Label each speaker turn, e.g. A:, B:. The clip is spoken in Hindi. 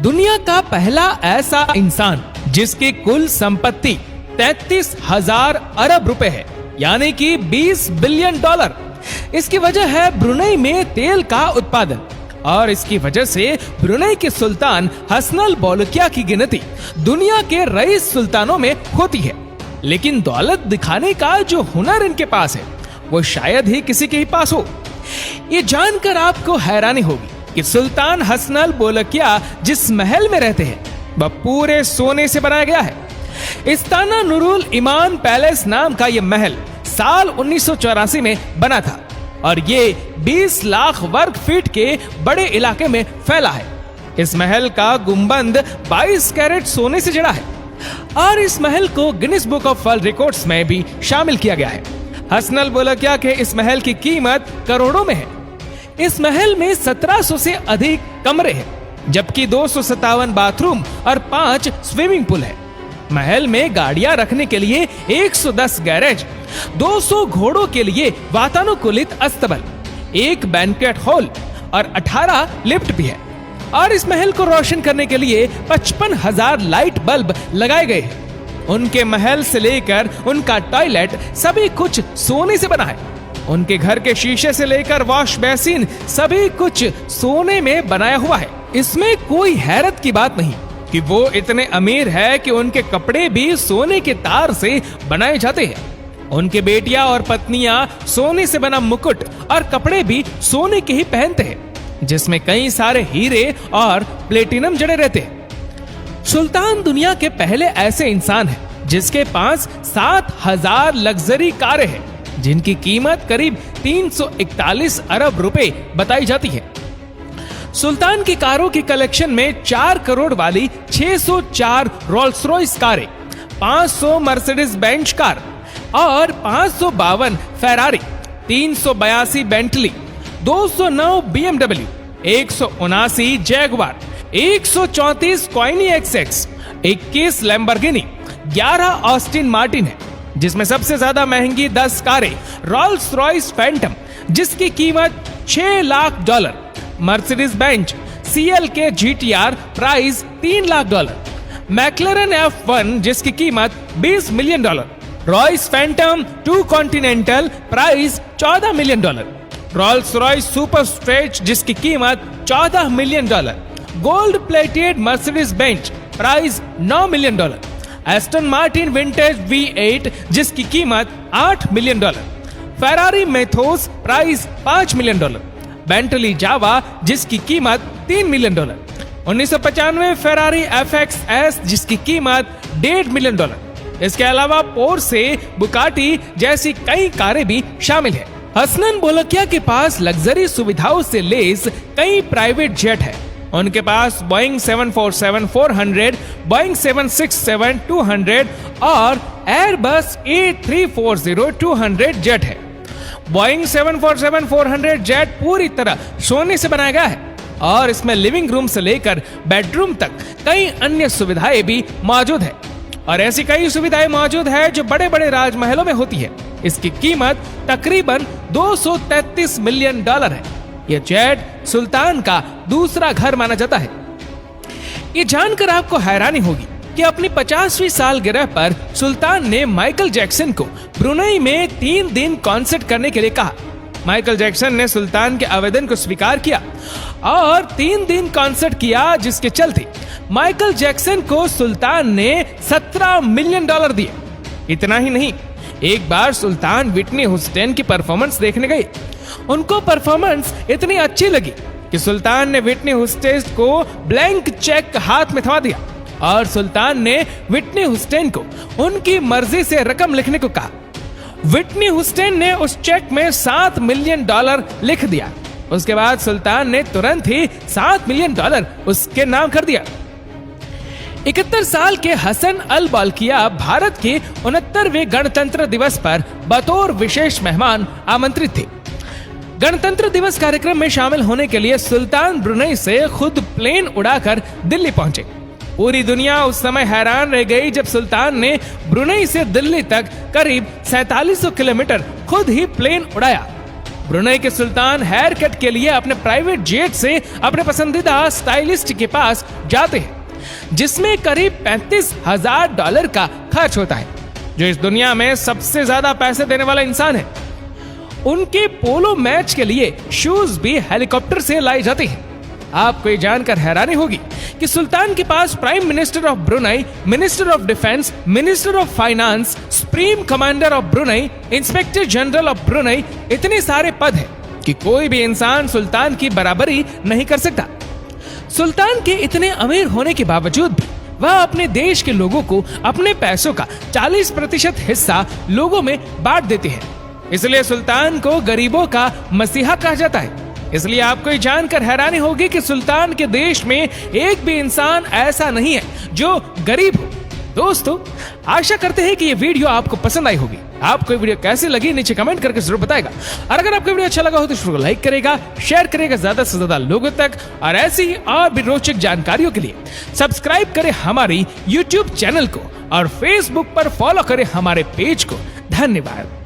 A: दुनिया का पहला ऐसा इंसान जिसकी कुल संपत्ति 33,000 अरब रुपए है, यानी कि 20 बिलियन डॉलर। इसकी वजह है ब्रुनेई में तेल का उत्पादन और इसकी वजह से ब्रुनेई के सुल्तान हसनल बोलकिया की गिनती दुनिया के रईस सुल्तानों में होती है। लेकिन दौलत दिखाने का जो हुनर इनके पास है वो शायद ही किसी के ही पास हो। ये जानकर आपको हैरानी होगी कि सुल्तान हसनल बोलकिया जिस महल में रहते हैं वह पूरे सोने से बनाया गया है। इस्ताना नूरुल ईमान पैलेस नाम का यह महल साल 1984 में बना था और ये 20 लाख वर्ग फीट के बड़े इलाके में फैला है। इस महल का गुंबद 22 कैरेट सोने से जड़ा है और इस महल को Guinness book of world records में भी शामिल किया गया है। हसनल बोलकिया के इस महल की कीमत करोड़ों में है। इस महल में 1700 से अधिक कमरे हैं, जबकि 257 बाथरूम और 5 स्विमिंग पूल है। महल में गाड़ियां रखने के लिए 110 गैरेज, 200 घोड़ों के लिए वातानुकूलित अस्तबल, 1 बैंक्वेट हॉल और 18 लिफ्ट भी है। और इस महल को रोशन करने के लिए 55,000 लाइट बल्ब लगाए गए हैं। उनके महल से लेकर उनका टॉयलेट सभी कुछ सोने से बना है। उनके घर के शीशे से लेकर वॉश बेसिन सभी कुछ सोने में बनाया हुआ है। इसमें कोई हैरत की बात नहीं कि वो इतने अमीर है कि उनके कपड़े भी सोने के तार से बनाए जाते हैं। उनके बेटियां और पत्नियां सोने से बना मुकुट और कपड़े भी सोने के ही पहनते हैं, जिसमें कई सारे हीरे और प्लेटिनम जड़े रहते हैं। सुल्तान दुनिया के पहले ऐसे इंसान हैं जिसके पास 7,000 लग्जरी कारें हैं, जिनकी कीमत करीब 341 अरब रुपए बताई जाती है। सुल्तान की कारों की कलेक्शन में 4 करोड़ वाली 604 रोल्स रॉयस कारें, 500 मर्सिडीज बेंच कार और 552 फेरारी, 382 बेंटली, 209 BMW, 179 जैगुआर, 134 कोइनी XX, 21 लैम्बोर्गिनी, 11 ऑस्टिन मार्टिन है, जिसमें सबसे ज्यादा महंगी 10 कारें रोल्स रॉयस फैंटम जिसकी कीमत $6 lakh, Mercedes Benz CLK GTR price $3 lakh, McLaren F1 जिसकी कीमत $20 million, Royce Phantom 2 Continental price $14 million, Rolls Royce super stretch जिसकी कीमत $14 million, gold plated Mercedes Benz price $9 million, Aston Martin Vintage V8 जिसकी कीमत $8 million, Ferrari Mythos price $5 million, Bentley Java जिसकी कीमत $3 मिलियन, 1995 फेरारी FXS जिसकी कीमत $1.5 मिलियन। इसके अलावा पोर्शे, बुगाटी जैसी कई कारें भी शामिल है। हसनल बोलकिया के पास लग्जरी सुविधाओं से लैस कई प्राइवेट जेट है। उनके पास बोइंग 747-400, बोइंग 767-200 और एयरबस A340-200 जेट है। बोइंग 747-400 जेट पूरी तरह सोने से बनाया गया है और इसमें लिविंग रूम से लेकर बेडरूम तक कई अन्य सुविधाएं भी मौजूद है और ऐसी कई सुविधाएं मौजूद है जो बड़े बड़े राजमहलों में होती है। इसकी कीमत तकरीबन $233 मिलियन है। यह जेट सुल्तान का दूसरा घर माना जाता है। ये जानकर आपको हैरानी होगी कि अपनी 50वीं सालगिरह पर सुल्तान ने माइकल जैक्सन को ब्रुनेई में 3 दिन कॉन्सर्ट करने के लिए कहा। माइकल जैक्सन ने सुल्तान के आवेदन को स्वीकार किया और 3 दिन कॉन्सर्ट किया, जिसके चलते माइकल जैक्सन को सुल्तान ने $17 मिलियन दिए। इतना ही नहीं, एक बार सुल्तान विटनी ह्यूस्टन की परफॉर्मेंस देखने गए। उनको परफॉर्मेंस इतनी अच्छी लगी कि सुल्तान ने विटनी ह्यूस्टन को ब्लैंक चेक हाथ में थमा दिया और सुल्तान ने विटनी ह्यूस्टन को उनकी मर्जी से रकम लिखने को कहा। विटनी ह्यूस्टन ने उस चेक में $7 मिलियन लिख दिया। उसके बाद सुल्तान ने तुरंत ही $7 मिलियन उसके नाम कर दिया। 71 साल के हसन अल बोलकिया भारत के 69वें गणतंत्र दिवस पर बतौर विशेष मेहमान आमंत्रित थे। गणतंत्र दिवस कार्यक्रम में शामिल होने के लिए सुल्तान ब्रुनेई से खुद प्लेन उड़ाकर दिल्ली पहुंचे। पूरी दुनिया उस समय हैरान रह गई जब सुल्तान ने ब्रुनेई से दिल्ली तक करीब 4700 किलोमीटर खुद ही प्लेन उड़ाया। ब्रुनेई के सुल्तान हेयर कट के लिए अपने प्राइवेट जेट से अपने पसंदीदा स्टाइलिस्ट के पास जाते हैं, जिसमें करीब $35,000 का खर्च होता है, जो इस दुनिया में सबसे ज्यादा पैसे देने वाला इंसान है। उनके पोलो मैच के लिए शूज भी हेलीकॉप्टर से लाए जाते हैं। आपको ये जानकर हैरानी होगी कि सुल्तान के पास prime minister of Brunei, minister of defence, minister of finance, supreme commander of Brunei, inspector general of Brunei, इतने सारे पद हैं कि कोई भी इंसान सुल्तान की बराबरी नहीं कर सकता। सुल्तान के इतने अमीर होने के बावजूद भी वह अपने देश के लोगों को अपने पैसों का 40% हिस्सा लोगों में बांट देते हैं। इसलिए सुल्तान को गरीबों का मसीहा कहा जाता है। इसलिए आपको ये जानकर हैरानी होगी कि सुल्तान के देश में एक भी इंसान ऐसा नहीं है जो गरीब हो। दोस्तों, आशा करते हैं कि ये वीडियो आपको पसंद आई होगी। आपको ये वीडियो कैसी लगी नीचे कमेंट करके जरूर बताएगा। और अगर आपको वीडियो अच्छा लगा हो तो इसको लाइक करेगा, शेयर करेगा ज्यादा से ज्यादा लोगों तक। और ऐसी ही और भी रोचक जानकारियों के लिए सब्सक्राइब करें हमारी YouTube चैनल को और Facebook पर फॉलो करें हमारे पेज को। धन्यवाद।